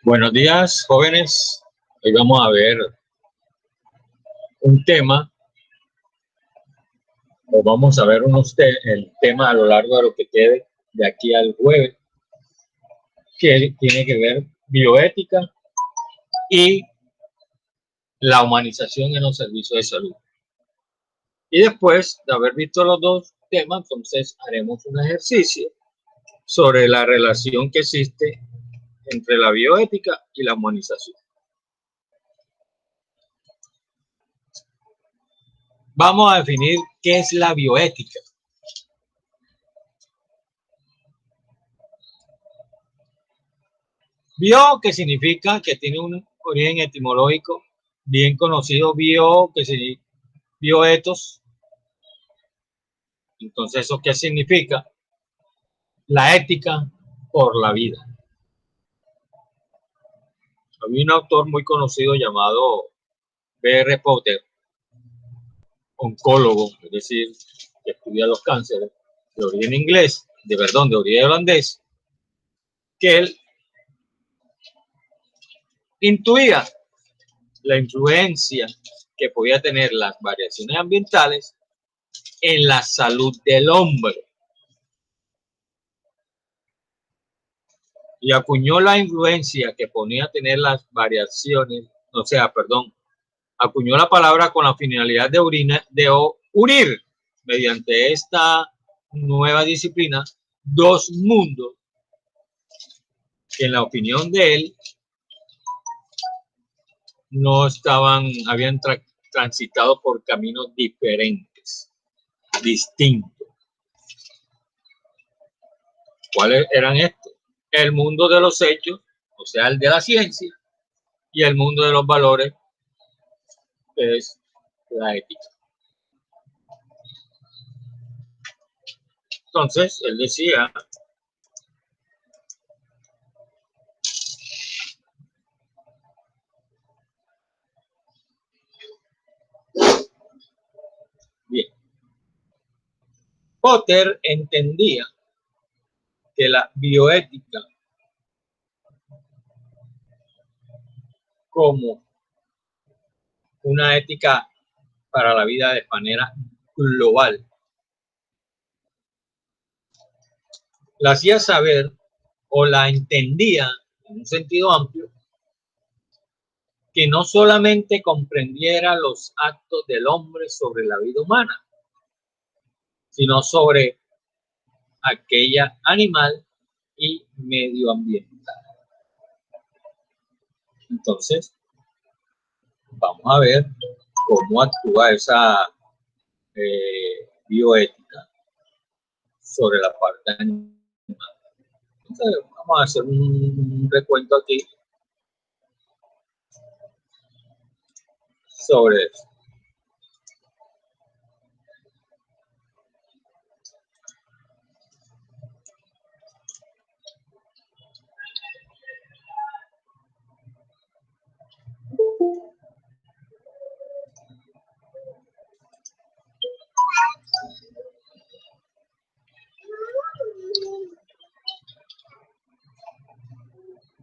Buenos días, jóvenes. Hoy vamos a ver un tema, o vamos a ver el tema a lo largo de lo que quede de aquí al jueves, que tiene que ver bioética y la humanización en los servicios de salud. Y después de haber visto los dos temas, entonces haremos un ejercicio sobre la relación que existe entre la bioética y la humanización. Vamos a definir qué es la bioética. Bio, que significa que tiene un origen etimológico bien conocido, bio, que significa bioetos. Entonces, ¿eso qué significa? La ética por la vida. Había un autor muy conocido llamado B.R. Potter, oncólogo, es decir, que estudia los cánceres, de origen inglés, de origen holandés, que él intuía la influencia que podía tener las variaciones ambientales en la salud del hombre. Y acuñó la influencia que ponía a tener las variaciones, acuñó la palabra con la finalidad de unir mediante esta nueva disciplina dos mundos que en la opinión de él no habían transitado por caminos diferentes, distintos. ¿Cuáles eran estos? El mundo de los hechos, o sea, el de la ciencia, y el mundo de los valores, que es la ética. Entonces, él decía bien. Potter entendía que la bioética como una ética para la vida de manera global la hacía saber o la entendía en un sentido amplio, que no solamente comprendiera los actos del hombre sobre la vida humana, sino sobre aquella animal y medioambiental. Entonces, vamos a ver cómo actúa esa bioética sobre la parte animal. Entonces, vamos a hacer un recuento aquí sobre eso.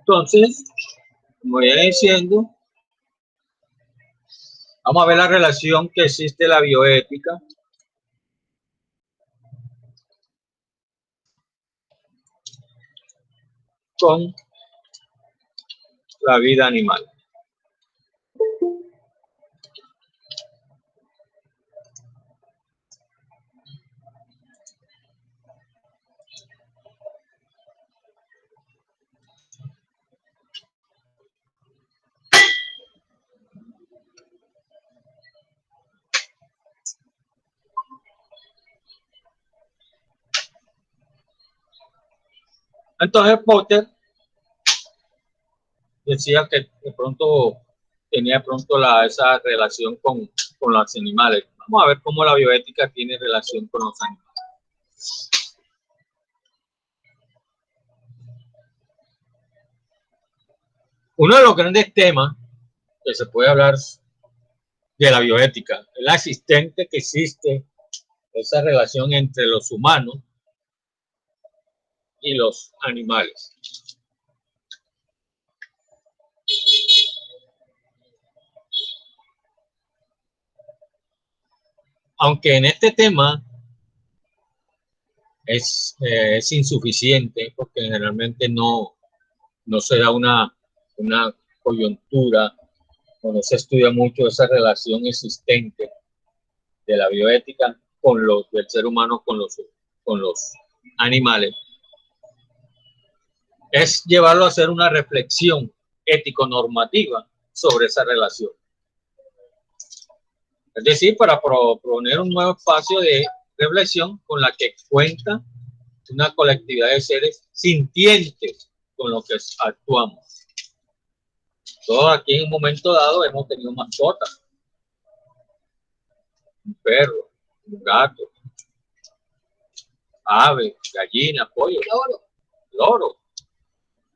Entonces, como ya diciendo, vamos a ver la relación que existe en la bioética con la vida animal. Entonces Potter decía que de pronto tenía esa relación con los animales. Vamos a ver cómo la bioética tiene relación con los animales. Uno de los grandes temas que se puede hablar de la bioética es la existente que existe esa relación entre los humanos y los animales. Aunque en este tema es insuficiente, porque generalmente no se da una coyuntura, o no se estudia mucho esa relación existente de la bioética del ser humano con los animales. Es llevarlo a hacer una reflexión ético-normativa sobre esa relación. Es decir, para proponer un nuevo espacio de reflexión con la que cuenta una colectividad de seres sintientes con lo que actuamos. Todos aquí en un momento dado hemos tenido mascotas, un perro, un gato, ave, gallina, pollo, loro.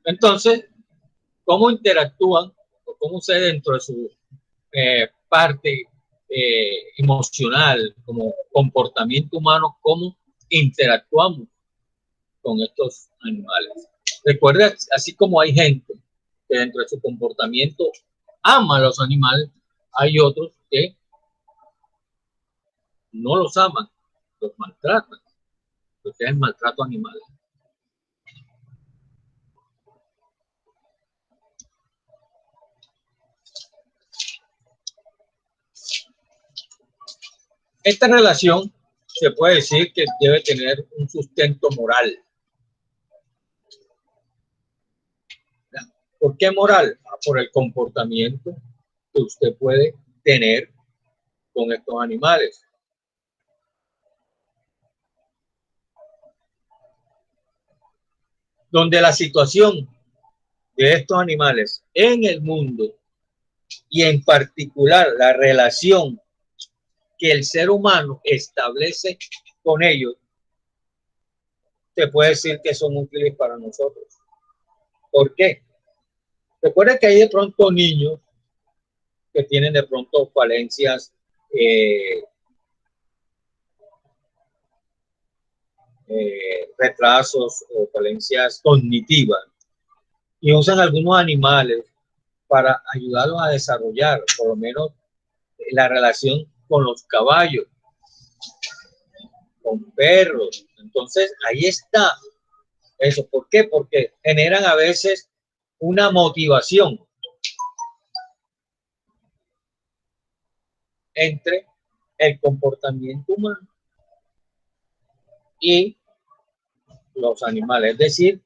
Entonces, ¿cómo interactúan o cómo se dentro de su parte emocional, como comportamiento humano, cómo interactuamos con estos animales? Recuerda, así como hay gente que dentro de su comportamiento ama a los animales, hay otros que no los aman, los maltratan, lo que es el maltrato animal. Esta relación se puede decir que debe tener un sustento moral. ¿Por qué moral? Por el comportamiento que usted puede tener con estos animales. Donde la situación de estos animales en el mundo y en particular la relación que el ser humano establece con ellos, se puede decir que son útiles para nosotros. ¿Por qué? Recuerda que hay de pronto niños que tienen de pronto falencias retrasos o falencias cognitivas y usan algunos animales para ayudarlos a desarrollar por lo menos la relación con los caballos, con perros. Entonces ahí está eso. ¿Por qué? Porque generan a veces una motivación entre el comportamiento humano y los animales, es decir,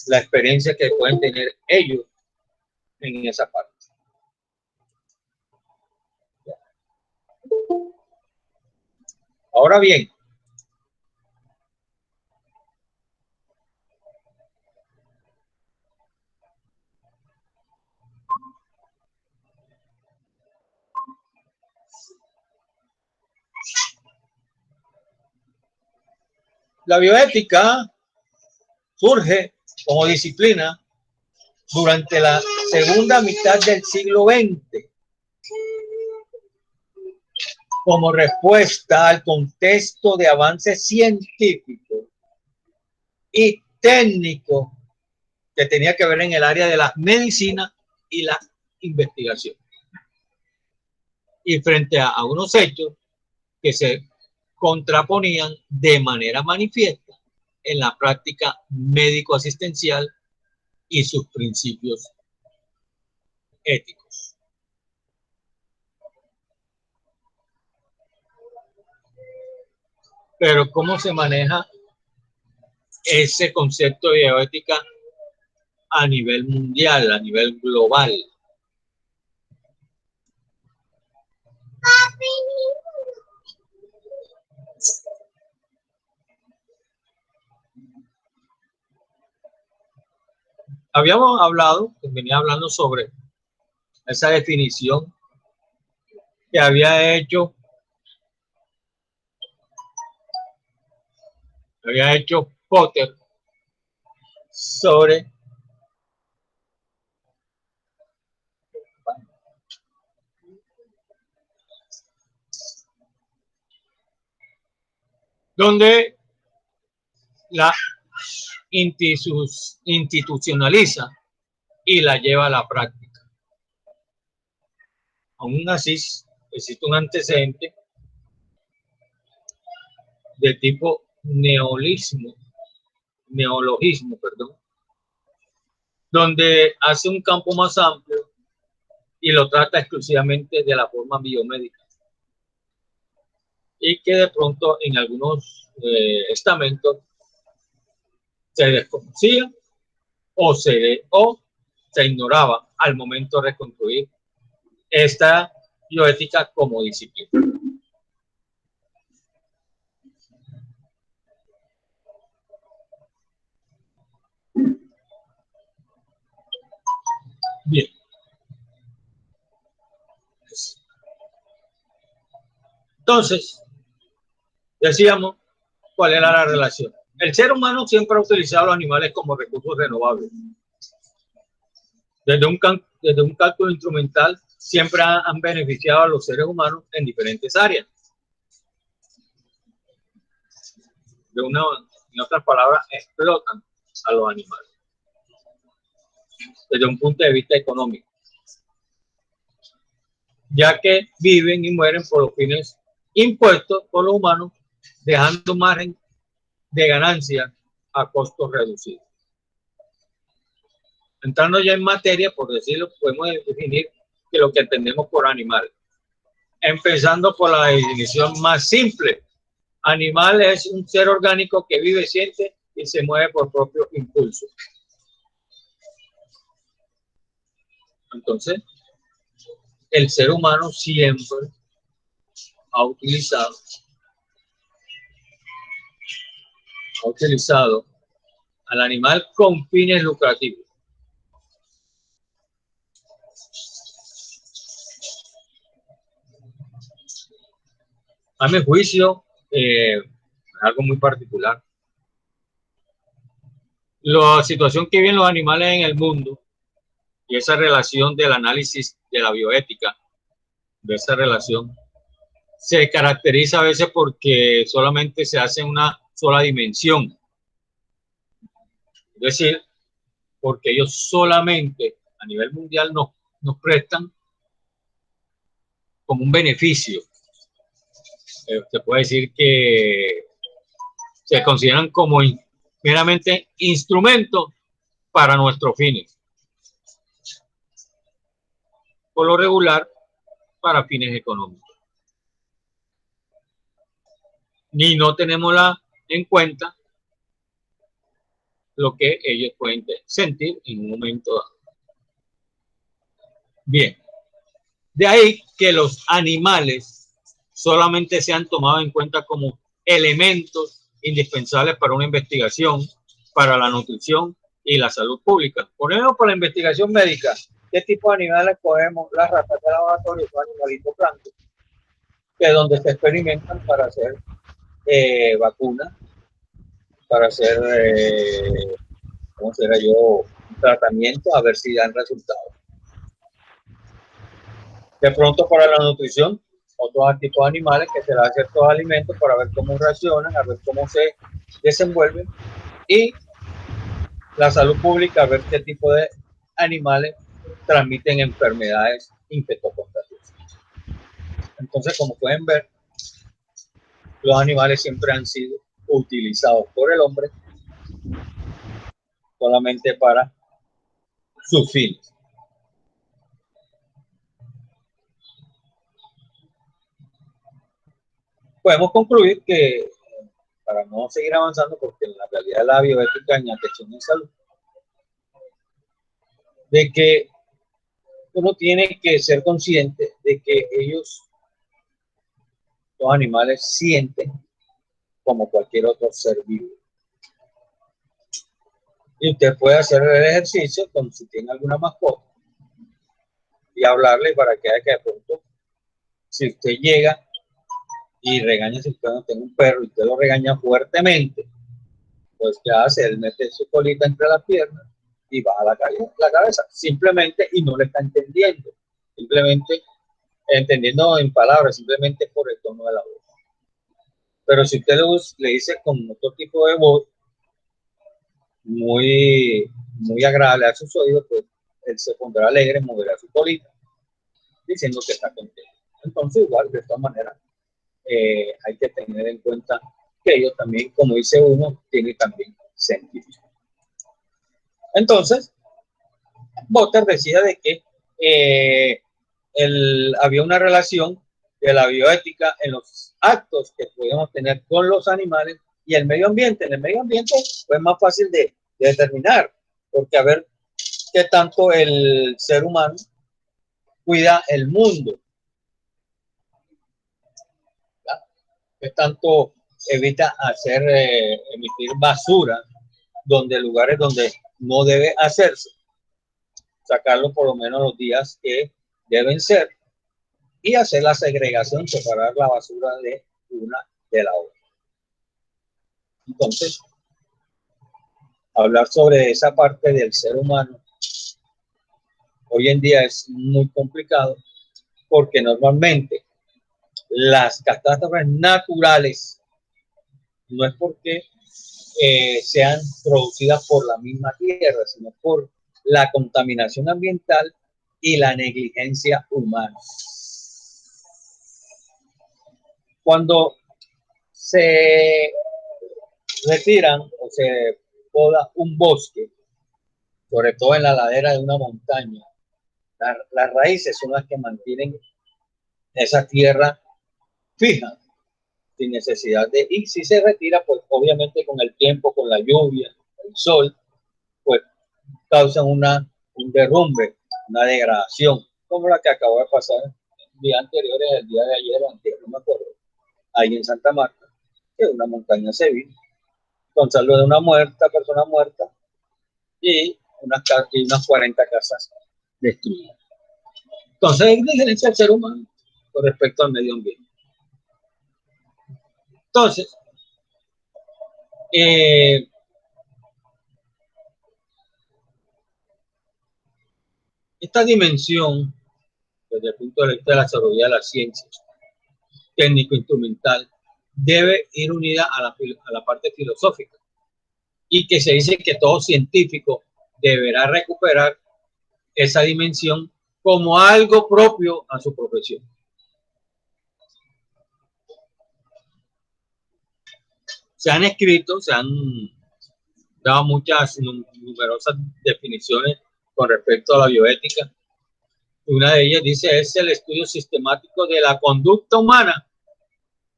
la experiencia que pueden tener ellos en esa parte. Ahora bien, la bioética surge como disciplina durante la segunda mitad del siglo XX como respuesta al contexto de avances científicos y técnicos que tenía que ver en el área de la medicina y la investigación. Y frente a unos hechos que se contraponían de manera manifiesta en la práctica médico-asistencial y sus principios éticos. Pero ¿cómo se maneja ese concepto de bioética a nivel mundial, a nivel global? Habíamos hablado, venía hablando sobre esa definición que había hecho Potter sobre donde la institucionaliza y la lleva a la práctica. Aún así, existe un antecedente de tipo neologismo, perdón, donde hace un campo más amplio y lo trata exclusivamente de la forma biomédica. Y que de pronto en algunos estamentos se desconocía o se ignoraba al momento de reconstruir esta bioética como disciplina. Bien. Entonces, decíamos, ¿cuál era la relación? El ser humano siempre ha utilizado a los animales como recursos renovables. Desde un cálculo instrumental, siempre han beneficiado a los seres humanos en diferentes áreas. En otras palabras, explotan a los animales desde un punto de vista económico, ya que viven y mueren por los fines impuestos por los humanos, dejando un margen de ganancia a costos reducidos. Entrando ya en materia, por decirlo, podemos definir que lo que entendemos por animal. Empezando por la definición más simple. Animal es un ser orgánico que vive, siente y se mueve por propio impulso. Entonces, el ser humano siempre ha utilizado al animal con fines lucrativos. A mi juicio, algo muy particular. La situación que viven los animales en el mundo y esa relación del análisis de la bioética, de esa relación, se caracteriza a veces porque solamente se hace en una sola dimensión. Es decir, porque ellos solamente a nivel mundial nos prestan como un beneficio. Se puede decir que se consideran como meramente instrumentos para nuestros fines. Por lo regular, para fines económicos. Ni no tenemos en cuenta lo que ellos pueden sentir en un momento dado. Bien, de ahí que los animales solamente se han tomado en cuenta como elementos indispensables para una investigación, para la nutrición y la salud pública. Por ejemplo, para la investigación médica, ¿qué tipo de animales cogemos? Las ratas de laboratorio son animalitos blancos, que es donde se experimentan para hacer vacunas, para hacer, ¿cómo será yo? Tratamiento, a ver si dan resultados. De pronto para la nutrición, otros tipos de animales que se les hace ciertos alimentos para ver cómo reaccionan, a ver cómo se desenvuelven, y la salud pública, a ver qué tipo de animales transmiten enfermedades infectocontagiosas. Entonces, como pueden ver, los animales siempre han sido utilizados por el hombre solamente para sus fines. Podemos concluir que, para no seguir avanzando, porque en la realidad la bioética en atención de salud, de que uno tiene que ser consciente de que ellos, los animales, sienten como cualquier otro ser vivo. Y usted puede hacer el ejercicio como si tiene alguna mascota y hablarle para que haga que de pronto, si usted llega y regaña, si usted no tiene un perro y usted lo regaña fuertemente, pues ¿qué hace? Él mete su colita entre las piernas y baja la cabeza, simplemente, y no le está entendiendo, simplemente entendiendo en palabras, simplemente por el tono de la voz. Pero si usted le dice con otro tipo de voz, muy agradable a sus oídos, pues él se pondrá alegre, moverá su colita, diciendo que está contento. Entonces, igual, de esta manera, hay que tener en cuenta que ellos también, como dice uno, tiene también sentido. Entonces, Butter decía de que había una relación de la bioética en los actos que podíamos tener con los animales y el medio ambiente. En el medio ambiente fue más fácil de determinar, porque a ver qué tanto el ser humano cuida el mundo, qué tanto evita hacer emitir basura donde lugares donde no debe hacerse, sacarlo por lo menos los días que deben ser y hacer la segregación, separar la basura de una de la otra. Entonces, hablar sobre esa parte del ser humano hoy en día es muy complicado porque normalmente las catástrofes naturales no es porque sean producidas por la misma tierra, sino por la contaminación ambiental y la negligencia humana. Cuando se retiran o se poda un bosque, sobre todo en la ladera de una montaña, las raíces son las que mantienen esa tierra fija, sin necesidad de, y si se retira, pues obviamente con el tiempo, con la lluvia, el sol, pues causan un derrumbe, una degradación, como la que acabó de pasar el día anterior, el día de ayer, antes, no me acuerdo, ahí en Santa Marta, que una montaña se vino, con salud de una persona muerta, y unas 40 casas destruidas. Entonces hay diferencia del ser humano con respecto al medio ambiente. Entonces, esta dimensión, desde el punto de vista de la desarrollo de las ciencias, técnico-instrumental, debe ir unida a la parte filosófica, y que se dice que todo científico deberá recuperar esa dimensión como algo propio a su profesión. Se han escrito, se han dado muchas, numerosas definiciones con respecto a la bioética. Una de ellas dice, es el estudio sistemático de la conducta humana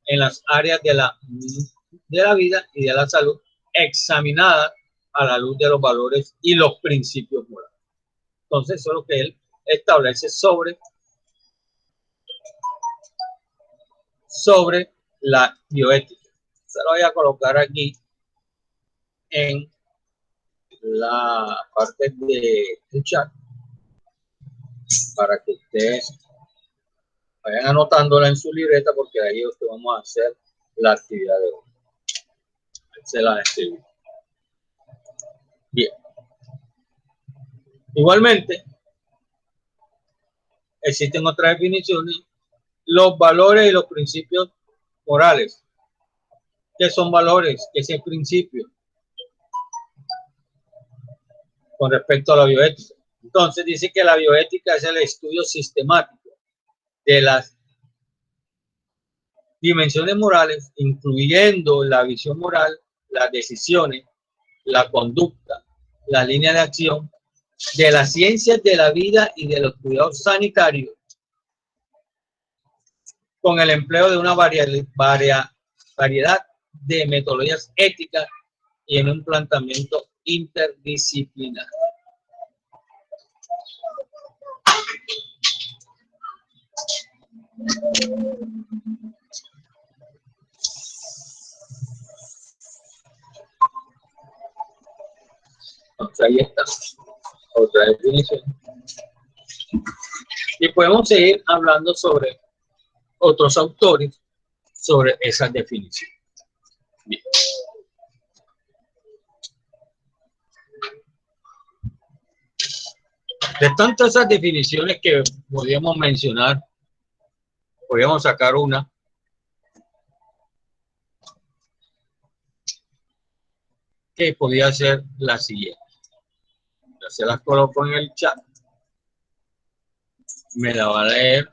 en las áreas de la vida y de la salud, examinada a la luz de los valores y los principios morales. Entonces, eso es lo que él establece sobre la bioética. Se lo voy a colocar aquí en la parte del chat para que ustedes vayan anotándola en su libreta, porque ahí es que vamos a hacer la actividad de hoy. Se la escribí. Bien. Igualmente, existen otras definiciones, los valores y los principios morales. ¿Qué son valores? ¿Qué es el principio? Con respecto a la bioética. Entonces dice que la bioética es el estudio sistemático de las dimensiones morales, incluyendo la visión moral, las decisiones, la conducta, la línea de acción, de las ciencias de la vida y de los cuidados sanitarios, con el empleo de una variedad de metodologías éticas y en un planteamiento interdisciplinar. Entonces, ahí está otra definición. Y podemos seguir hablando sobre otros autores sobre esas definiciones. Bien. De tantas esas definiciones que podríamos mencionar, podríamos sacar una que podría ser la siguiente. Ya se las coloco en el chat. Me la va a leer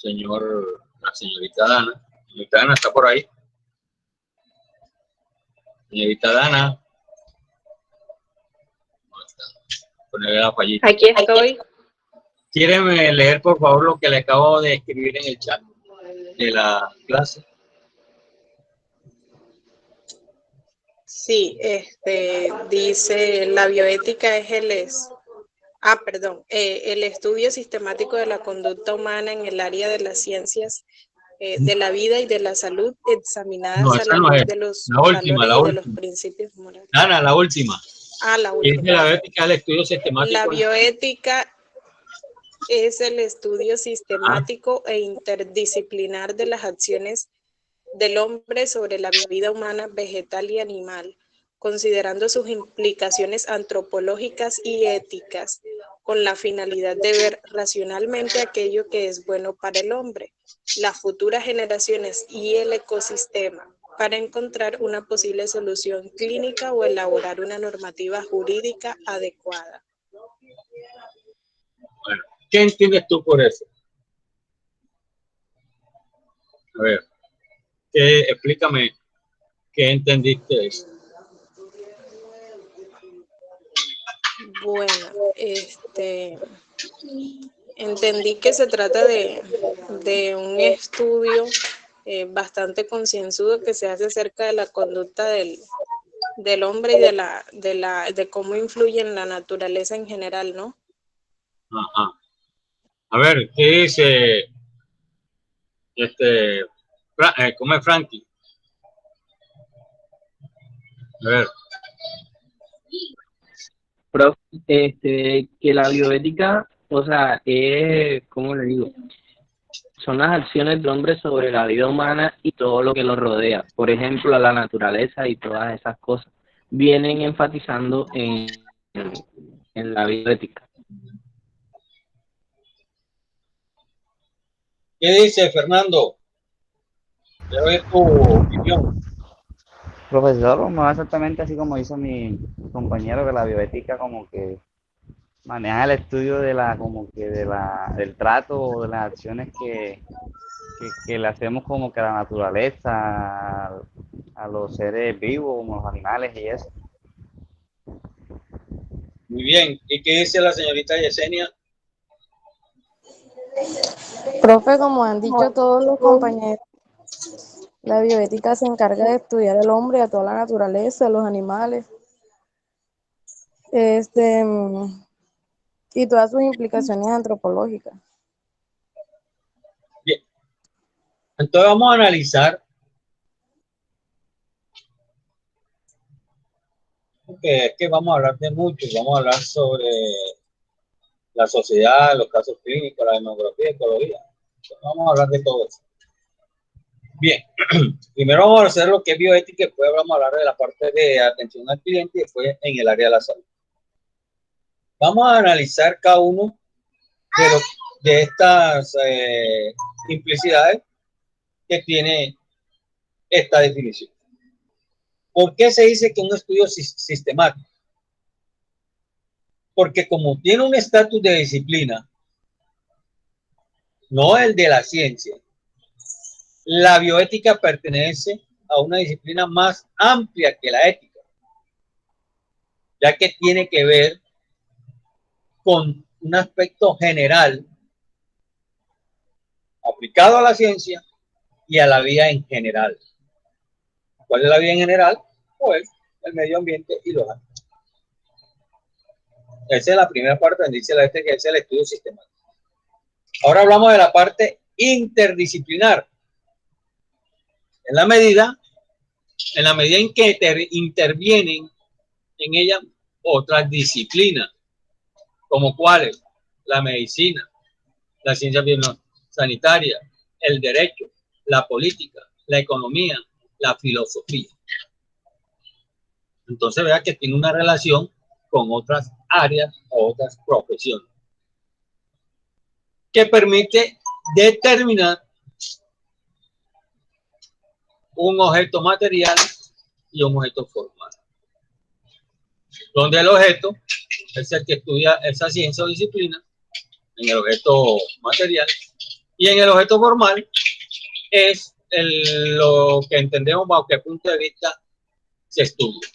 la señorita Dana. Señorita Dana está por ahí. Señorita Dana. Ponerle la fallita. Aquí estoy. ¿Quieren leer, por favor, lo que le acabo de escribir en el chat de la clase? Sí, dice, la bioética es el estudio sistemático de la conducta humana en el área de las ciencias de la vida y de la salud, examinadas a la no luz es. de los La última, valores y de los principios morales. Ana, la última. La Es última. de la bioética, el estudio sistemático. La bioética es el estudio sistemático e interdisciplinar de las acciones del hombre sobre la vida humana, vegetal y animal, considerando sus implicaciones antropológicas y éticas, con la finalidad de ver racionalmente aquello que es bueno para el hombre, las futuras generaciones y el ecosistema, para encontrar una posible solución clínica o elaborar una normativa jurídica adecuada. Bueno, ¿qué entiendes tú por eso? A ver, explícame qué entendiste de eso. Bueno, entendí que se trata de un estudio bastante concienzudo que se hace acerca de la conducta del hombre y de cómo influye en la naturaleza en general, ¿no? Ajá. A ver, ¿qué dice ¿cómo es Frankie? A ver. Prof, que la bioética, o sea, ¿cómo le digo? Son las acciones del hombre sobre la vida humana y todo lo que lo rodea. Por ejemplo, la naturaleza y todas esas cosas vienen enfatizando en la bioética. ¿Qué dice Fernando? Quiero ver tu opinión. Profesor, no exactamente así como hizo mi compañero, que la bioética como que maneja el estudio de del trato o de las acciones que le hacemos como que a la naturaleza, a los seres vivos, como los animales y eso. Muy bien. ¿Y qué dice la señorita Yesenia? Profe, como han dicho todos los compañeros, la bioética se encarga de estudiar al hombre, a toda la naturaleza, a los animales, y todas sus implicaciones antropológicas. Bien. Entonces vamos a analizar, porque es que vamos a hablar de mucho, vamos a hablar sobre la sociedad, los casos clínicos, la demografía, ecología. Entonces vamos a hablar de todo eso. Bien, primero vamos a hacer lo que es bioética y después vamos a hablar de la parte de atención al cliente y después en el área de la salud. Vamos a analizar cada uno de estas implicidades que tiene esta definición. ¿Por qué se dice que un estudio sistemático? Porque como tiene un estatus de disciplina, no el de la ciencia, la bioética pertenece a una disciplina más amplia que la ética, ya que tiene que ver con un aspecto general aplicado a la ciencia y a la vida en general. ¿Cuál es la vida en general? Pues el medio ambiente y los animales. Esa es la primera parte donde dice la que es el estudio sistemático. Ahora hablamos de la parte interdisciplinar. En la medida en que intervienen en ella otras disciplinas, como cuáles: la medicina, la ciencia biosanitaria, el derecho, la política, la economía, la filosofía. Entonces vea que tiene una relación con otras áreas o otras profesiones que permite determinar un objeto material y un objeto formal, donde el objeto es el que estudia esa ciencia o disciplina en el objeto material Y en el objeto formal es lo que entendemos bajo qué punto de vista se estudia.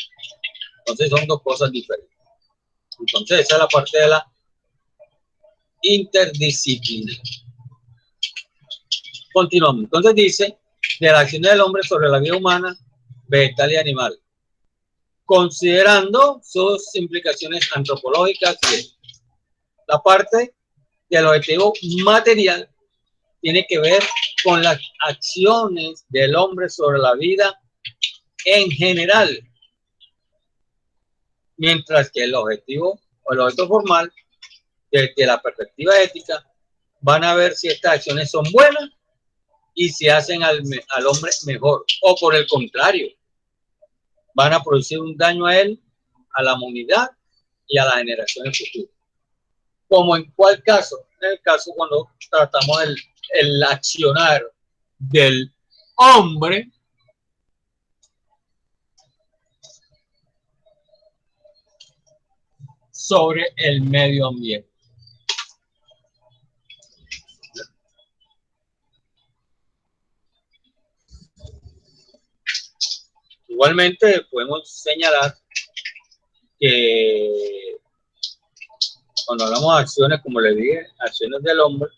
Entonces son dos cosas diferentes. Entonces esa es la parte de la interdisciplina. Continuamos. Entonces dice, de la acción del hombre sobre la vida humana, vegetal y animal, considerando sus implicaciones antropológicas. La parte del objetivo material tiene que ver con las acciones del hombre sobre la vida en general, mientras que el objetivo o el objeto formal, desde la perspectiva ética, van a ver si estas acciones son buenas y si hacen al hombre mejor, o por el contrario, van a producir un daño a él, a la humanidad y a las generaciones futuras. Como en cuál caso, en el caso cuando tratamos el accionar del hombre sobre el medio ambiente. Igualmente podemos señalar que cuando hablamos de acciones, como les dije, acciones del hombre,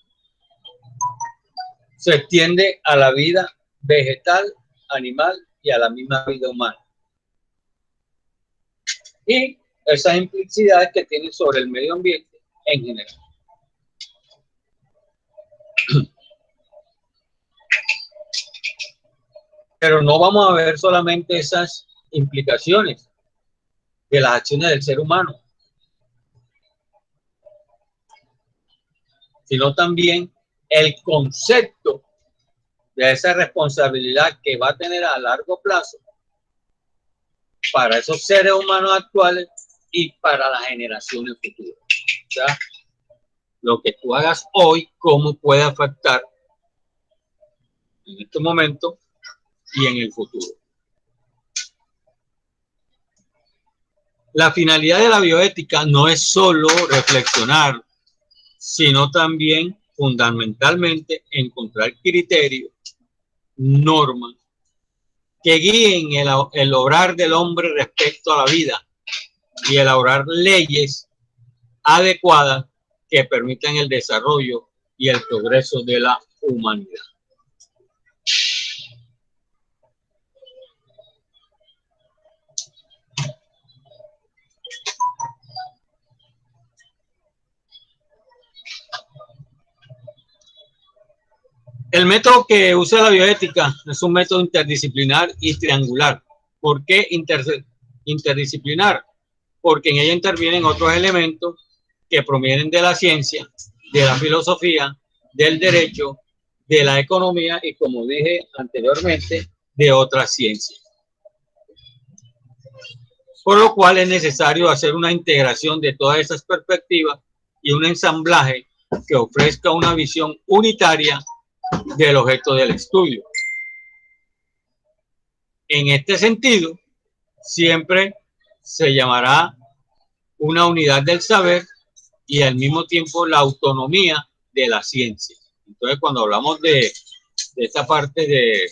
se extiende a la vida vegetal, animal y a la misma vida humana. Y esas implicidades que tienen sobre el medio ambiente en general. Pero no vamos a ver solamente esas implicaciones de las acciones del ser humano, sino también el concepto de esa responsabilidad que va a tener a largo plazo para esos seres humanos actuales y para las generaciones futuras. O sea, lo que tú hagas hoy, cómo puede afectar en este momento y en el futuro. La finalidad de la bioética no es solo reflexionar, sino también fundamentalmente encontrar criterios, normas que guíen el obrar del hombre respecto a la vida y elaborar leyes adecuadas que permitan el desarrollo y el progreso de la humanidad. El método que usa la bioética es un método interdisciplinar y triangular. ¿Por qué interdisciplinar? Porque en ella intervienen otros elementos que provienen de la ciencia, de la filosofía, del derecho, de la economía y, como dije anteriormente, de otras ciencias. Por lo cual es necesario hacer una integración de todas esas perspectivas y un ensamblaje que ofrezca una visión unitaria del objeto del estudio. En este sentido, siempre se llamará una unidad del saber y al mismo tiempo la autonomía de la ciencia. Entonces, cuando hablamos de esta parte de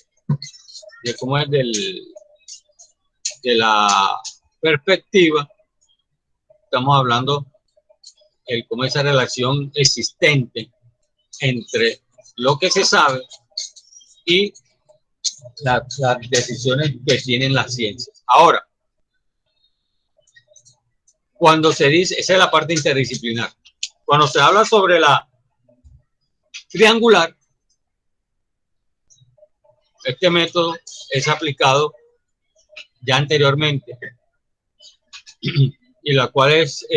cómo es de la perspectiva, estamos hablando de cómo esa relación existente entre lo que se sabe y las decisiones que tienen las ciencias. Ahora, cuando se dice, esa es la parte interdisciplinar, cuando se habla sobre la triangular, este método es aplicado ya anteriormente y la cual es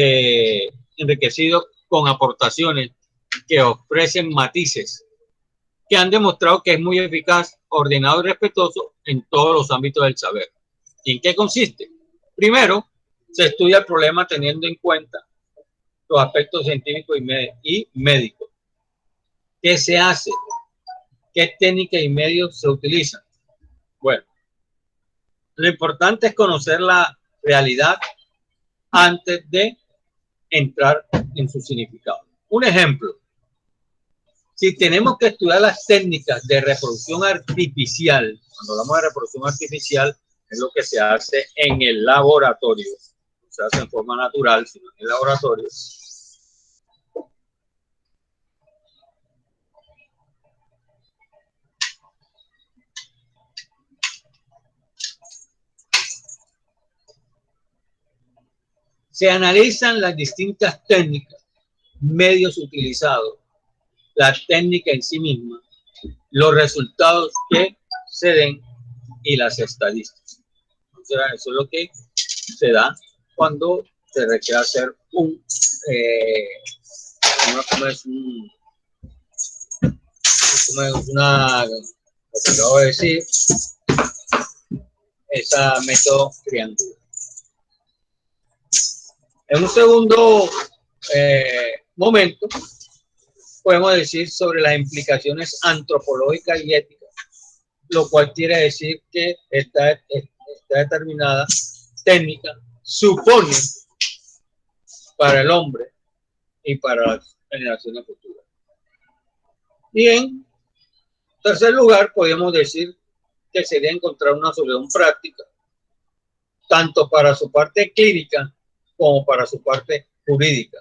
enriquecido con aportaciones que ofrecen matices que han demostrado que es muy eficaz, ordenado y respetuoso en todos los ámbitos del saber. ¿Y en qué consiste? Primero, se estudia el problema teniendo en cuenta los aspectos científicos y médicos. ¿Qué se hace? ¿Qué técnicas y medios se utilizan? Bueno, lo importante es conocer la realidad antes de entrar en su significado. Un ejemplo. Si tenemos que estudiar las técnicas de reproducción artificial, cuando hablamos de reproducción artificial, es lo que se hace en el laboratorio. No se hace en forma natural, sino en el laboratorio. Se analizan las distintas técnicas, medios utilizados, la técnica en sí misma, los resultados que se den y las estadísticas. Entonces, eso es lo que se da cuando se requiere hacer esa método triangular. En un segundo momento, podemos decir sobre las implicaciones antropológicas y éticas, lo cual quiere decir que esta determinada técnica supone para el hombre y para las generaciones futuras. Y en tercer lugar, podemos decir que sería encontrar una solución práctica, tanto para su parte clínica como para su parte jurídica,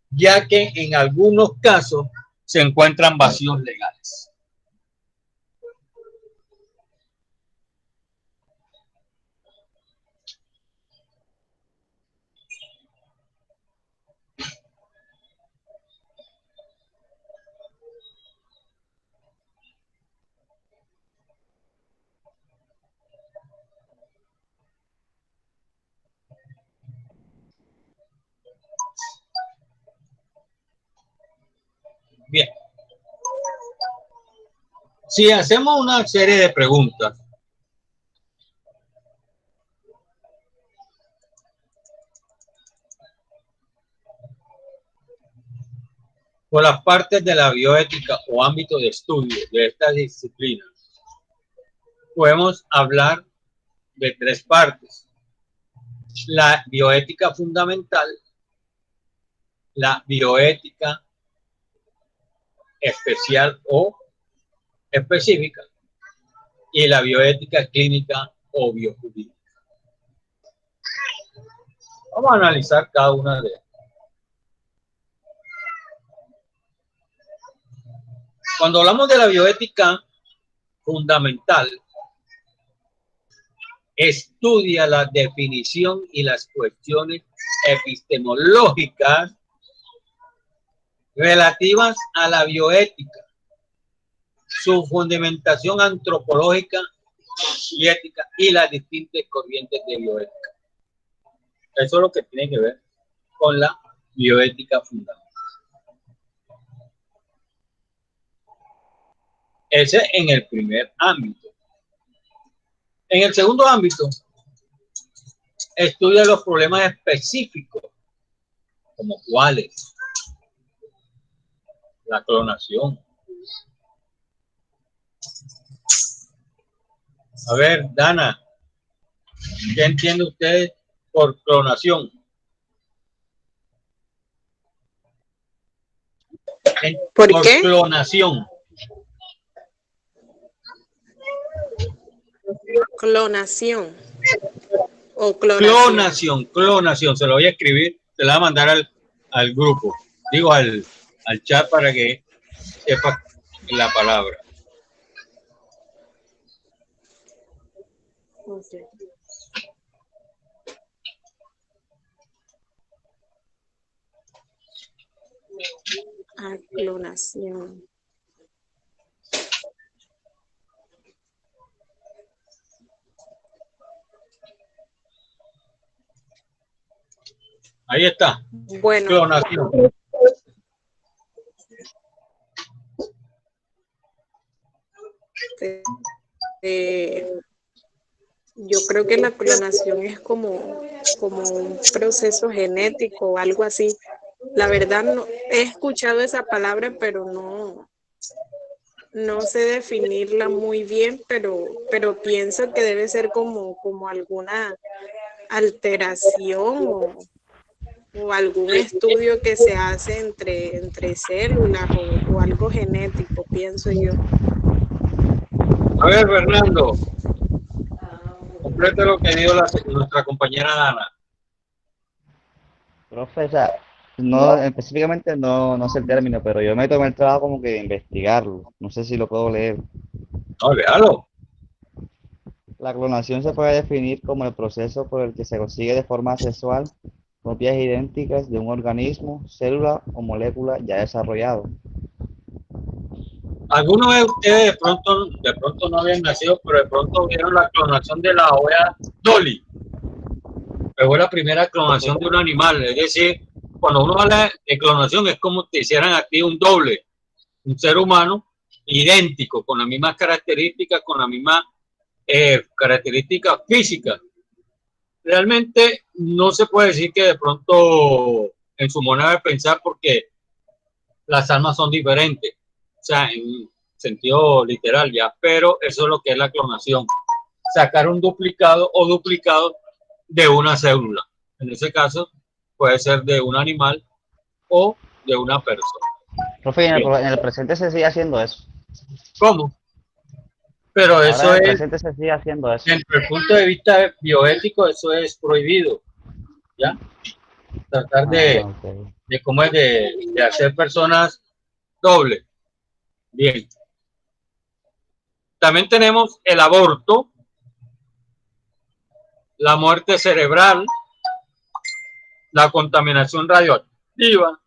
ya que en algunos casos se encuentran vacíos legales. Bien. Si hacemos una serie de preguntas, por las partes de la bioética o ámbito de estudio de estas disciplinas, podemos hablar de tres partes: la bioética fundamental, la bioética especial o específica y la bioética clínica o biojurídica. Vamos a analizar cada una de ellas. Cuando hablamos de la bioética fundamental, estudia la definición y las cuestiones epistemológicas relativas a la bioética, su fundamentación antropológica y ética y las distintas corrientes de bioética. Eso es lo que tiene que ver con la bioética fundamental. Ese en el primer ámbito. En el segundo ámbito, estudia los problemas específicos, como cuáles: la clonación. A ver, Dana, ¿qué entiende usted por clonación? ¿Por qué? Clonación. Clonación. O clonación. Clonación. Se lo voy a escribir, se lo voy a mandar al grupo. Digo, al chat para que sepa la palabra. Okay. Clonación. Ahí está. Bueno. Clonación. Yo creo que la clonación es como un proceso genético o algo así. La verdad no he escuchado esa palabra, pero no sé definirla muy bien, pero pienso que debe ser como alguna alteración o o algún estudio que se hace entre células o algo genético, pienso yo. A ver, Fernando, complete lo que dio nuestra compañera Dana. Profe, o sea, no, específicamente no sé el término, pero yo me tomé el trabajo como que de investigarlo. No sé si lo puedo leer. No, léalo. La clonación se puede definir como el proceso por el que se consigue de forma sexual copias idénticas de un organismo, célula o molécula ya desarrollado. Algunos de ustedes de pronto no habían nacido, pero de pronto vieron la clonación de la oveja Dolly, que fue la primera clonación de un animal. Es decir, cuando uno habla de clonación es como te hicieran a ti un doble, un ser humano idéntico, con las mismas características, con las mismas características físicas. Realmente no se puede decir que de pronto en su manera de pensar, porque las almas son diferentes, o sea, en sentido literal ya, pero eso es lo que es la clonación, sacar un duplicado o duplicado de una célula. En ese caso puede ser de un animal o de una persona. Profe, en Bien. el presente se sigue haciendo eso. ¿Cómo? Pero Ahora eso en el es, presente se sigue haciendo eso. desde el punto de vista bioético, eso es prohibido, ¿ya? Tratar Ah, ok. de cómo es de hacer personas dobles. Bien. También tenemos el aborto, la muerte cerebral, la contaminación radioactiva,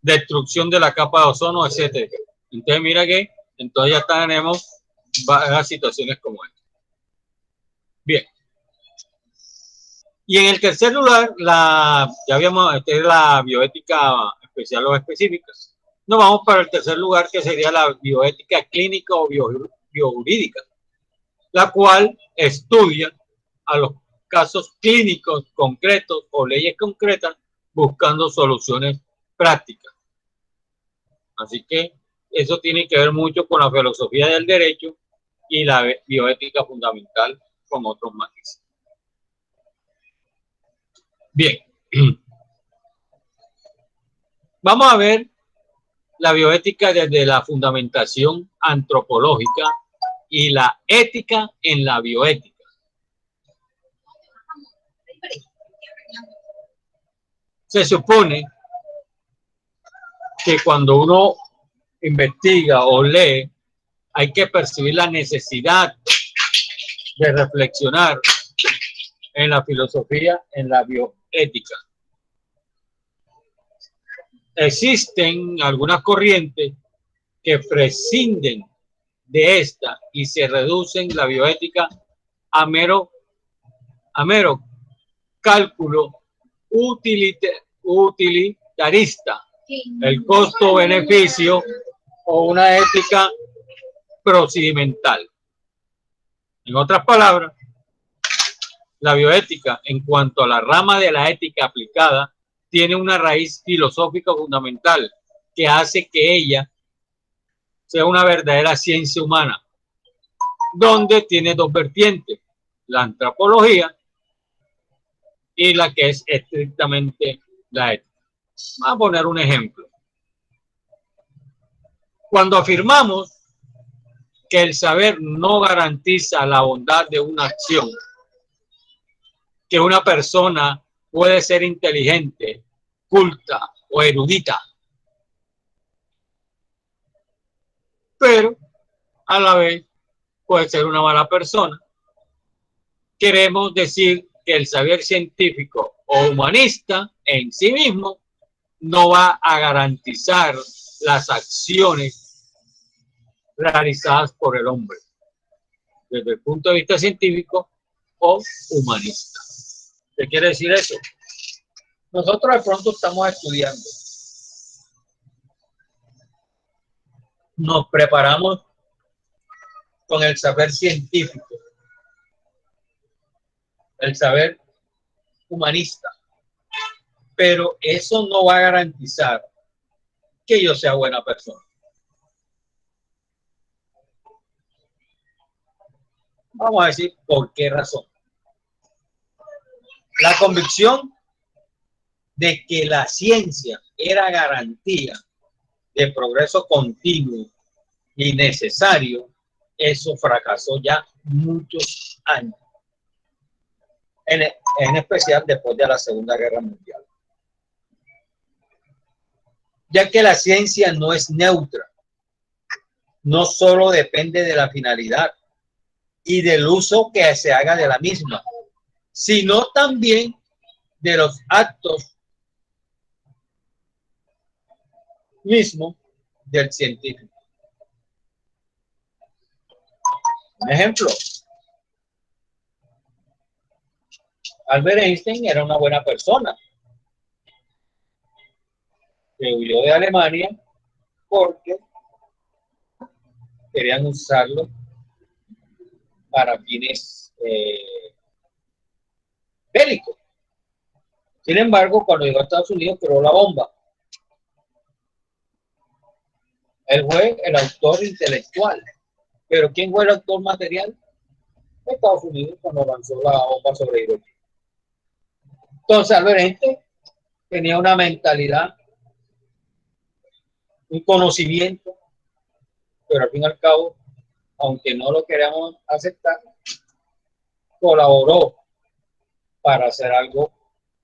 destrucción de la capa de ozono, etcétera. Entonces, mira que entonces ya tenemos varias situaciones como esta. Bien. Y en el tercer lugar, ya habíamos, esta es la bioética especial o específica. Nos vamos para el tercer lugar, que sería la bioética clínica o biojurídica, la cual estudia a los casos clínicos concretos o leyes concretas buscando soluciones prácticas. Así que eso tiene que ver mucho con la filosofía del derecho y la bioética fundamental con otros matices. Bien, vamos a ver la bioética desde la fundamentación antropológica y la ética en la bioética. Se supone que cuando uno investiga o lee, hay que percibir la necesidad de reflexionar en la filosofía, en la bioética. Existen algunas corrientes que prescinden de esta y se reducen la bioética a mero cálculo utilitarista, el costo-beneficio o una ética procedimental. En otras palabras, la bioética, en cuanto a la rama de la ética aplicada, tiene una raíz filosófica fundamental que hace que ella sea una verdadera ciencia humana, donde tiene dos vertientes, la antropología y la que es estrictamente la ética. Vamos a poner un ejemplo. Cuando afirmamos que el saber no garantiza la bondad de una acción, que una persona puede ser inteligente, culta o erudita, pero a la vez puede ser una mala persona. Queremos decir que el saber científico o humanista en sí mismo no va a garantizar las acciones realizadas por el hombre, desde el punto de vista científico o humanista. ¿Qué quiere decir eso? Nosotros de pronto estamos estudiando, nos preparamos con el saber científico, el saber humanista, pero eso no va a garantizar que yo sea buena persona. Vamos a decir por qué razón. La convicción de que la ciencia era garantía de progreso continuo y necesario, eso fracasó ya muchos años, en especial después de la Segunda Guerra Mundial. Ya que la ciencia no es neutra, no solo depende de la finalidad y del uso que se haga de la misma, sino también de los actos mismos del científico. Un ejemplo, Albert Einstein era una buena persona que huyó de Alemania porque querían usarlo para fines bélicos. Sin embargo, cuando llegó a Estados Unidos, creó la bomba. Él fue el autor intelectual, pero ¿quién fue el autor material? Estados Unidos, cuando lanzó la bomba sobre Hiroshima. Entonces, Albert Einstein tenía una mentalidad, un conocimiento, pero al fin y al cabo, aunque no lo queríamos aceptar, colaboró para hacer algo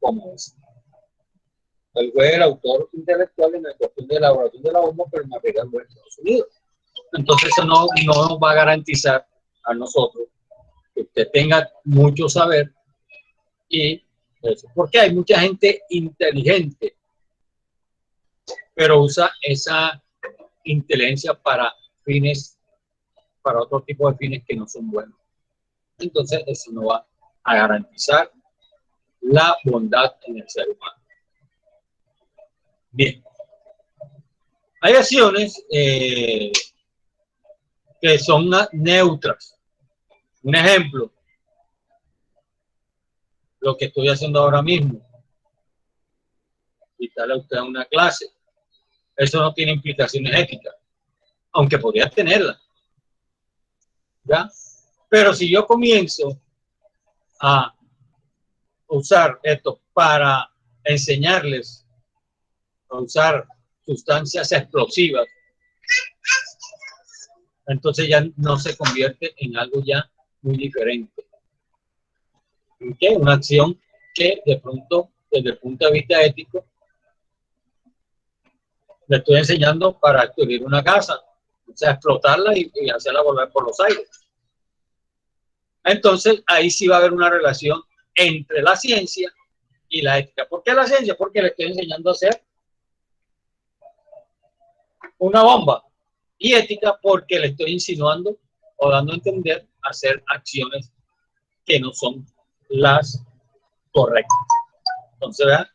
como eso. Él fue el autor intelectual en la cuestión de elaboración de la bomba, pero el material fue en Estados Unidos. Entonces eso no nos va a garantizar a nosotros que usted tenga mucho saber y eso. Porque hay mucha gente inteligente, pero usa esa inteligencia para fines, para otro tipo de fines que no son buenos. Entonces eso no va a garantizar la bondad en el ser humano. Bien. Hay acciones que son neutras. Un ejemplo, lo que estoy haciendo ahora mismo. Quitarle a usted una clase. Eso no tiene implicaciones éticas, aunque podría tenerla. ¿Ya? Pero si yo comienzo a usar esto para enseñarles a usar sustancias explosivas, entonces ya no se convierte en algo ya muy diferente. ¿Okay? Una acción que de pronto, desde el punto de vista ético, le estoy enseñando para construir una casa, o sea, explotarla y hacerla volar por los aires. Entonces, ahí sí va a haber una relación entre la ciencia y la ética. ¿Por qué la ciencia? Porque le estoy enseñando a hacer una bomba. Y ética porque le estoy insinuando o dando a entender hacer acciones que no son las correctas. Entonces, vean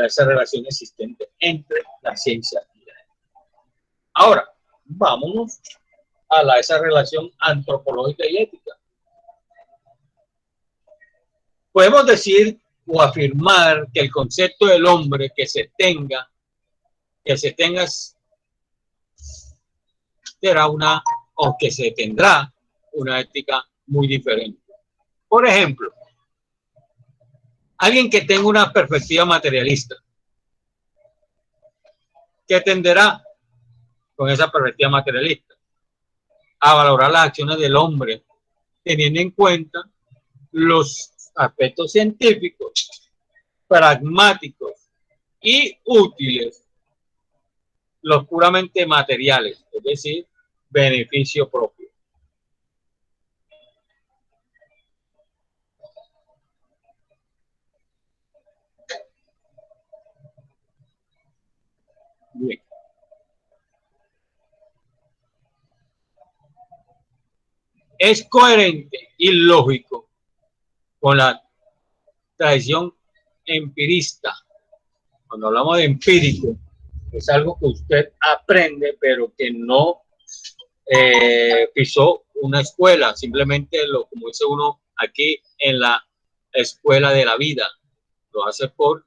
esa relación existente entre la ciencia y la ética. Ahora, vámonos a esa relación antropológica y ética. Podemos decir o afirmar que el concepto del hombre que se tenga será una, o que se tendrá una ética muy diferente. Por ejemplo, alguien que tenga una perspectiva materialista, que tenderá con esa perspectiva materialista a valorar las acciones del hombre, teniendo en cuenta los aspectos científicos, pragmáticos y útiles, los puramente materiales, es decir, beneficio propio. Bien. Es coherente y lógico con la tradición empirista. Cuando hablamos de empírico, es algo que usted aprende, pero que no pisó una escuela, simplemente como dice uno aquí en la escuela de la vida, lo hace por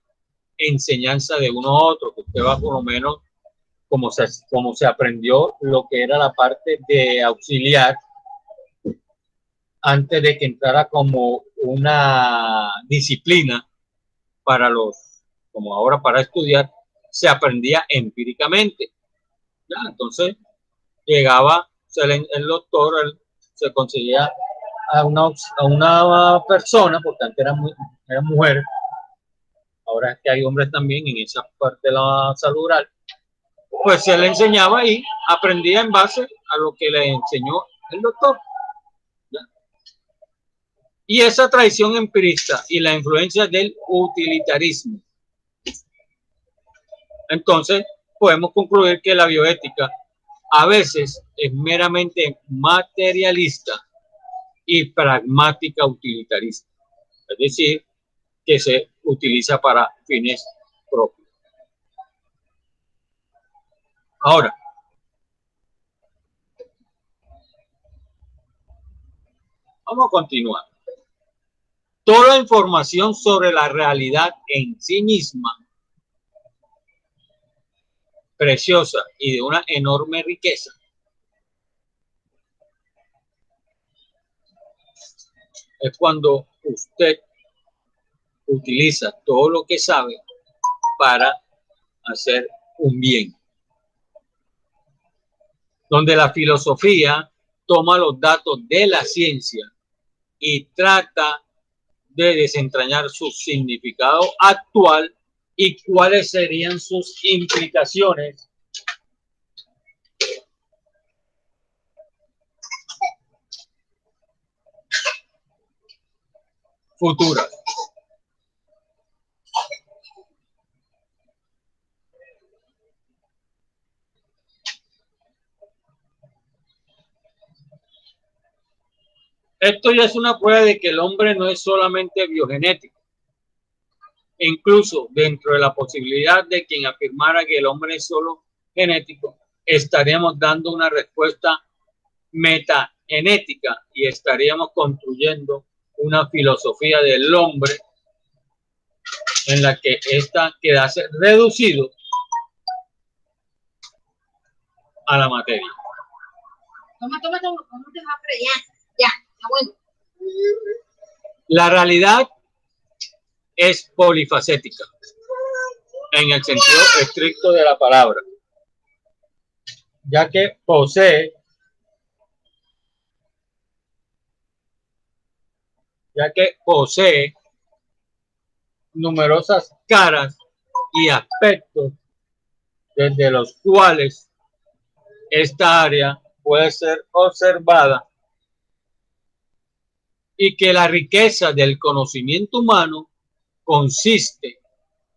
enseñanza de uno a otro, que usted va por lo menos como se aprendió lo que era la parte de auxiliar antes de que entrara como una disciplina para los como ahora para estudiar, se aprendía empíricamente. ¿Ya? Entonces llegaba el doctor, se conseguía a una persona, porque antes eran mujeres, ahora es que hay hombres también en esa parte de la salud oral, pues se le enseñaba y aprendía en base a lo que le enseñó el doctor. ¿Ya? Y esa tradición empirista y la influencia del utilitarismo. Entonces, podemos concluir que la bioética a veces es meramente materialista y pragmática utilitarista. Es decir, que se utiliza para fines propios. Ahora, vamos a continuar. Toda información sobre la realidad en sí misma, preciosa y de una enorme riqueza, es cuando usted utiliza todo lo que sabe para hacer un bien. Donde la filosofía toma los datos de la ciencia y trata de desentrañar su significado actual y cuáles serían sus implicaciones futuras. Esto ya es una prueba de que el hombre no es solamente biogenético. E incluso dentro de la posibilidad de quien afirmara que el hombre es solo genético, estaríamos dando una respuesta metagenética y estaríamos construyendo una filosofía del hombre en la que ésta quedase reducido a la materia. Toma, ya, bueno. La realidad es polifacética en el sentido estricto de la palabra, ya que posee numerosas caras y aspectos desde los cuales esta área puede ser observada, y que la riqueza del conocimiento humano consiste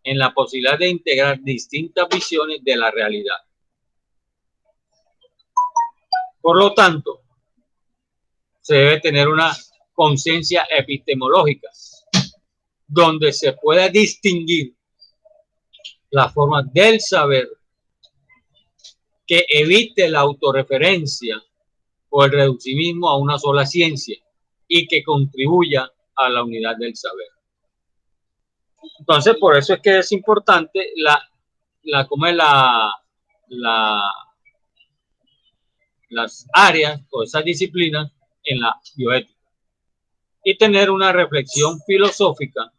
en la posibilidad de integrar distintas visiones de la realidad. Por lo tanto, se debe tener una conciencia epistemológica donde se pueda distinguir la forma del saber que evite la autorreferencia o el reduccionismo a una sola ciencia y que contribuya a la unidad del saber. Entonces, por eso es que es importante las áreas o esas disciplinas en la bioética y tener una reflexión filosófica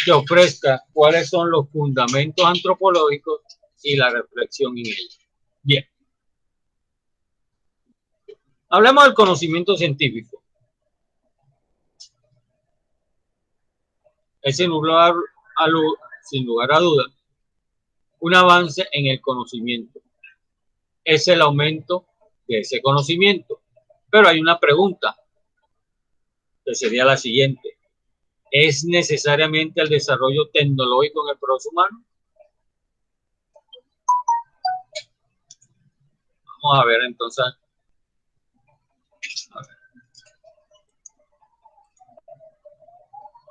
que ofrezca cuáles son los fundamentos antropológicos y la reflexión en ellos. Bien. Hablemos del conocimiento científico. Es sin lugar a duda un avance en el conocimiento. Es el aumento de ese conocimiento. Pero hay una pregunta que sería la siguiente. ¿Es necesariamente el desarrollo tecnológico en el progreso humano? Vamos a ver entonces. A ver.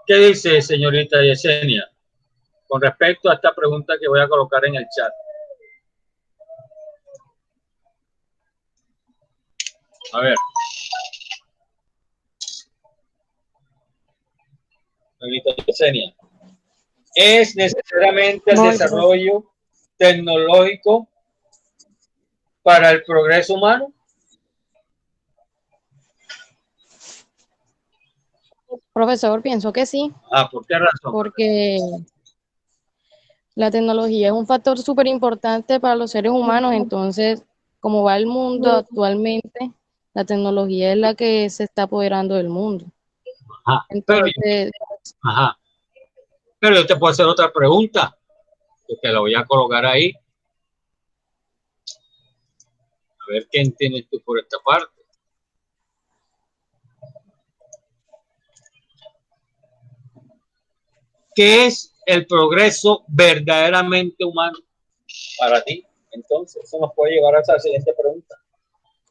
¿Qué dice señorita Yesenia con respecto a esta pregunta que voy a colocar en el chat? A ver. Señorita Yesenia. ¿Es necesariamente el desarrollo tecnológico para el progreso humano? Profesor, pienso que sí. ¿Por qué razón? Porque La tecnología es un factor súper importante para los seres humanos, entonces, como va el mundo actualmente, la tecnología es la que se está apoderando del mundo. Ajá, Entonces, ajá. Pero yo te puedo hacer otra pregunta, que te la voy a colocar ahí. A ver qué entiendes tú por esta parte. ¿Qué es el progreso verdaderamente humano para ti? Entonces, eso nos puede llevar a esa siguiente pregunta.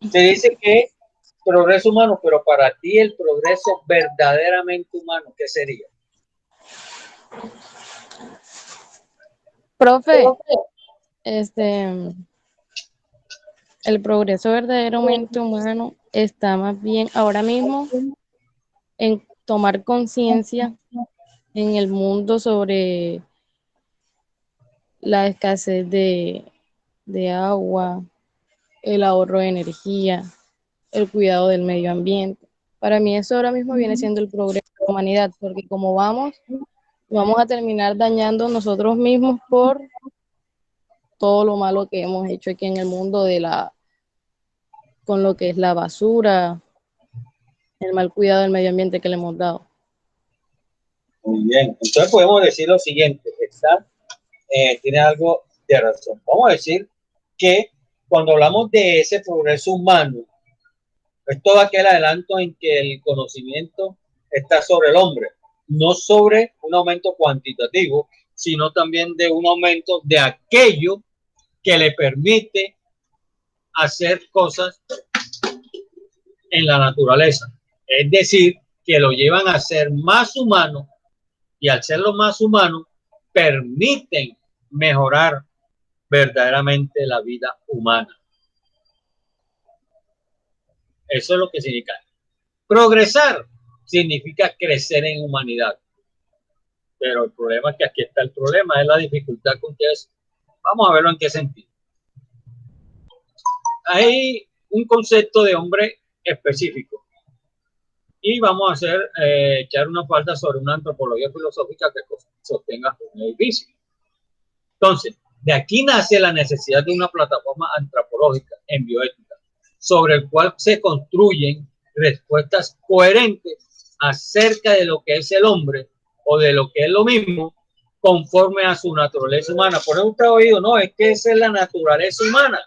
Se dice que es progreso humano, pero para ti el progreso verdaderamente humano, ¿qué sería? profe, el progreso verdaderamente humano está más bien ahora mismo en tomar conciencia en el mundo sobre la escasez de agua, el ahorro de energía, el cuidado del medio ambiente. Para mí eso ahora mismo viene siendo el progreso de la humanidad, porque como vamos a terminar dañando nosotros mismos por todo lo malo que hemos hecho aquí en el mundo con lo que es la basura, el mal cuidado del medio ambiente que le hemos dado. Muy bien, entonces podemos decir lo siguiente, tiene algo de razón. Vamos a decir que cuando hablamos de ese progreso humano, es todo aquel adelanto en que el conocimiento está sobre el hombre, no sobre un aumento cuantitativo, sino también de un aumento de aquello que le permite hacer cosas en la naturaleza. Es decir, que lo llevan a ser más humano y al serlo más humano, permiten mejorar verdaderamente la vida humana. Eso es lo que significa. Progresar significa crecer en humanidad. Pero el problema es que aquí está el problema, es la dificultad con que es. Vamos a verlo en qué sentido. Hay un concepto de hombre específico y vamos a echar una falta sobre una antropología filosófica que sostenga un edificio. Entonces, de aquí nace la necesidad de una plataforma antropológica en bioética, sobre el cual se construyen respuestas coherentes acerca de lo que es el hombre o de lo que es lo mismo conforme a su naturaleza humana. Por eso usted ha oído, no, es que esa es la naturaleza humana.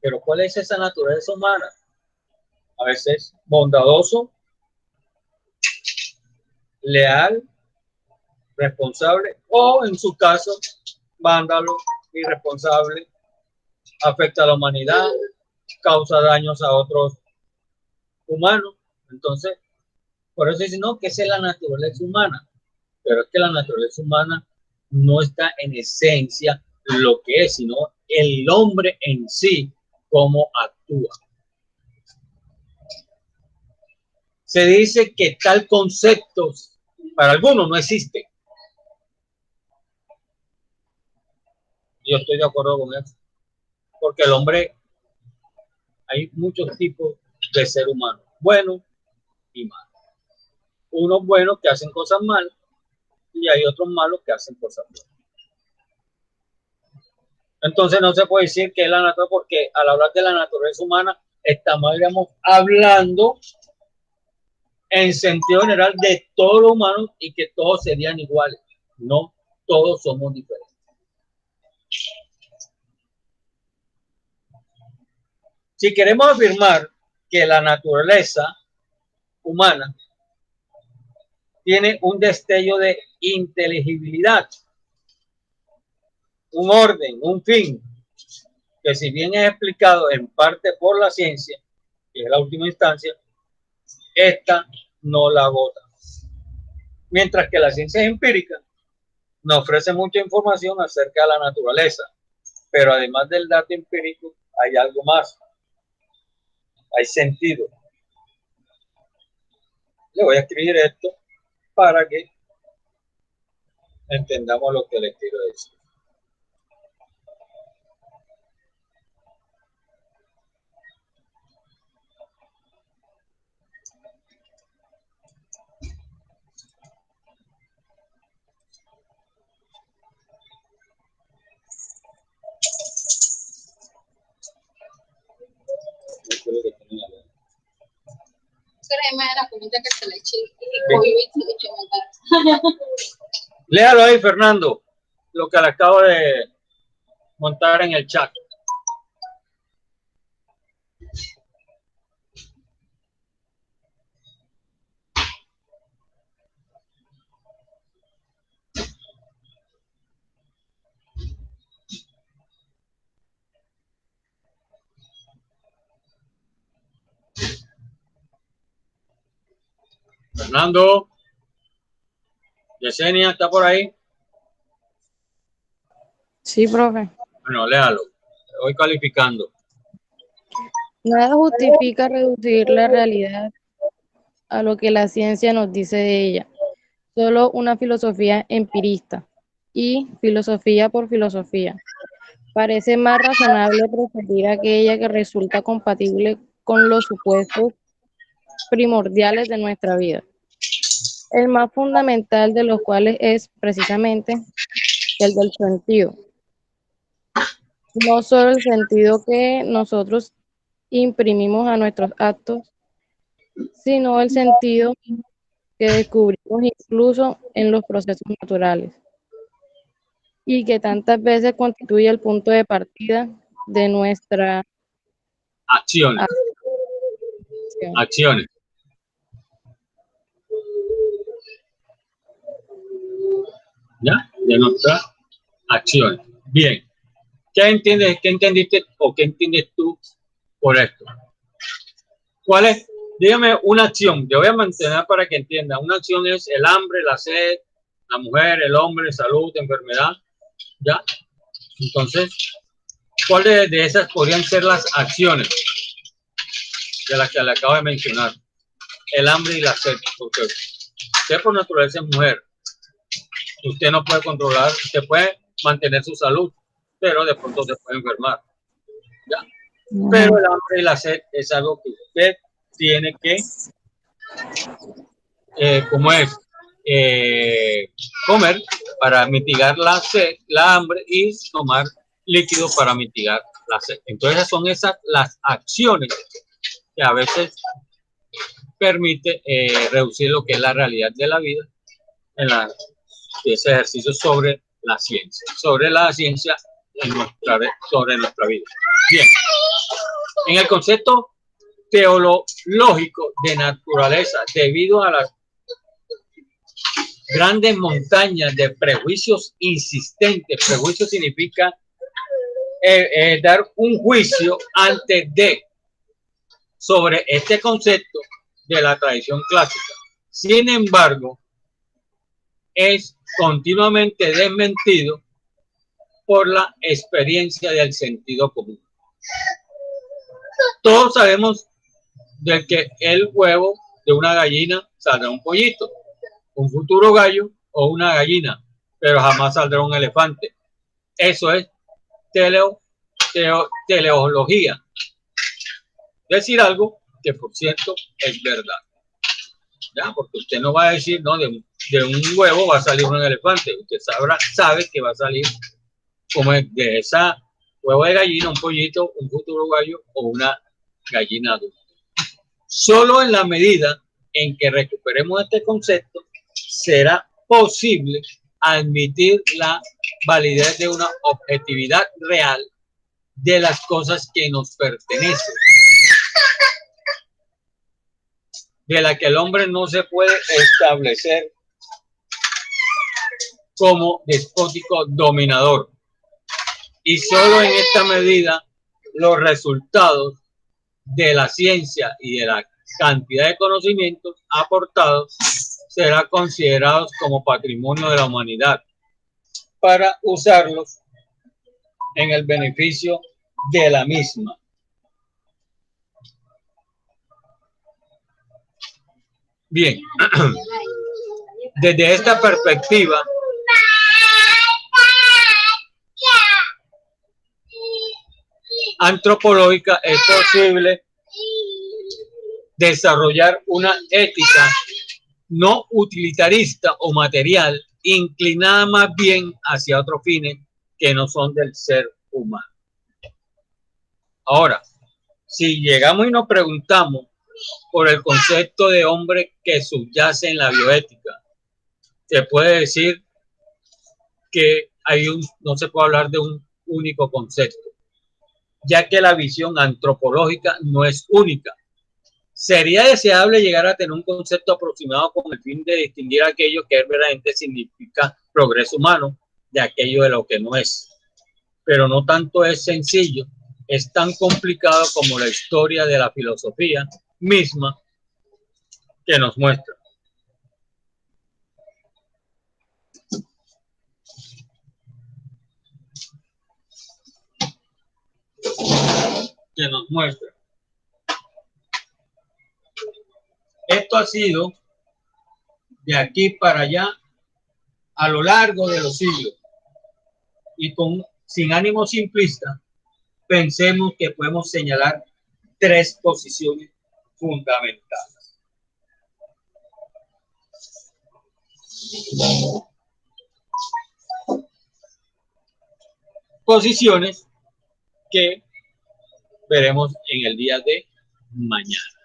Pero ¿cuál es esa naturaleza humana? A veces bondadoso, leal, responsable o en su caso vándalo, irresponsable, afecta a la humanidad, causa daños a otros humanos. Entonces, por eso dicen, no, que esa es la naturaleza humana. Pero es que la naturaleza humana no está en esencia lo que es, sino el hombre en sí, cómo actúa. Se dice que tal concepto para algunos no existe. Yo estoy de acuerdo con eso. Porque el hombre, hay muchos tipos de ser humano, bueno y malo. Unos buenos que hacen cosas mal y hay otros malos que hacen cosas buenas. Entonces no se puede decir que es la naturaleza, porque al hablar de la naturaleza humana estamos, digamos, hablando en sentido general de todos los humanos y que todos serían iguales. No, todos somos diferentes. Si queremos afirmar que la naturaleza humana tiene un destello de inteligibilidad, un orden, un fin, que si bien es explicado en parte por la ciencia, que es la última instancia, esta no la agota. Mientras que la ciencia empírica nos ofrece mucha información acerca de la naturaleza, pero además del dato empírico hay algo más, hay sentido. Le voy a escribir esto para que entendamos lo que les quiero decir. crema de la comida que se le eche el pollo y se le eche mandar. Léalo ahí, Fernando, lo que le acabo de montar en el chat. Fernando, Yesenia, ¿está por ahí? Sí, profe. Bueno, léalo. Voy calificando. Nada justifica reducir la realidad a lo que la ciencia nos dice de ella. Solo una filosofía empirista y filosofía por filosofía. Parece más razonable preferir aquella que resulta compatible con los supuestos primordiales de nuestra vida. El más fundamental de los cuales es precisamente el del sentido. No solo el sentido que nosotros imprimimos a nuestros actos, sino el sentido que descubrimos incluso en los procesos naturales y que tantas veces constituye el punto de partida de nuestra Acciones. acción. Acciones. ¿Ya? De nuestras acciones. Bien. ¿Qué entiendes? ¿Qué entendiste o qué entiendes tú por esto? ¿Cuál es? Dígame una acción. Yo voy a mantener para que entienda. Una acción es el hambre, la sed, la mujer, el hombre, salud, enfermedad. ¿Ya? Entonces, ¿cuáles de esas podrían ser las acciones de las que le acabo de mencionar? El hambre y la sed. Porque usted por naturaleza es mujer. Usted no puede controlar, usted puede mantener su salud, pero de pronto se puede enfermar. ¿Ya? Pero el hambre y la sed es algo que usted tiene que, comer para mitigar la sed, la hambre, y tomar líquido para mitigar la sed. Entonces son esas las acciones que a veces permite reducir lo que es la realidad de la vida en ese ejercicio sobre la ciencia sobre nuestra vida. Bien, en el concepto teológico de naturaleza, debido a las grandes montañas de prejuicios insistentes, prejuicio significa dar un juicio antes de sobre este concepto de la tradición clásica. Sin embargo, es continuamente desmentido por la experiencia del sentido común. Todos sabemos de que el huevo de una gallina saldrá un pollito, un futuro gallo o una gallina, pero jamás saldrá un elefante. Eso es teleología. Decir algo que, por cierto, es verdad. ¿Ya? Porque usted no va a decir, no, de un huevo va a salir un elefante. Usted sabe que va a salir como de esa huevo de gallina, un pollito, un futuro gallo o una gallina adulta. Solo en la medida en que recuperemos este concepto será posible admitir la validez de una objetividad real de las cosas que nos pertenecen, de la que el hombre no se puede establecer como despótico dominador. Y solo en esta medida los resultados de la ciencia y de la cantidad de conocimientos aportados serán considerados como patrimonio de la humanidad para usarlos en el beneficio de la misma. Bien, desde esta perspectiva, antropológica es posible desarrollar una ética no utilitarista o material, inclinada más bien hacia otros fines que no son del ser humano. Ahora, si llegamos y nos preguntamos por el concepto de hombre que subyace en la bioética. Se puede decir que no se puede hablar de un único concepto, ya que la visión antropológica no es única. Sería deseable llegar a tener un concepto aproximado con el fin de distinguir aquello que verdaderamente significa progreso humano de aquello de lo que no es. Pero no tanto es sencillo, es tan complicado como la historia de la filosofía misma que nos muestra. Esto ha sido de aquí para allá a lo largo de los siglos y sin ánimo simplista, pensemos que podemos señalar tres posiciones fundamentales. Posiciones que veremos en el día de mañana.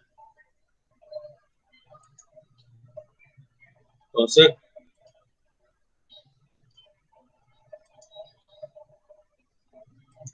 Entonces,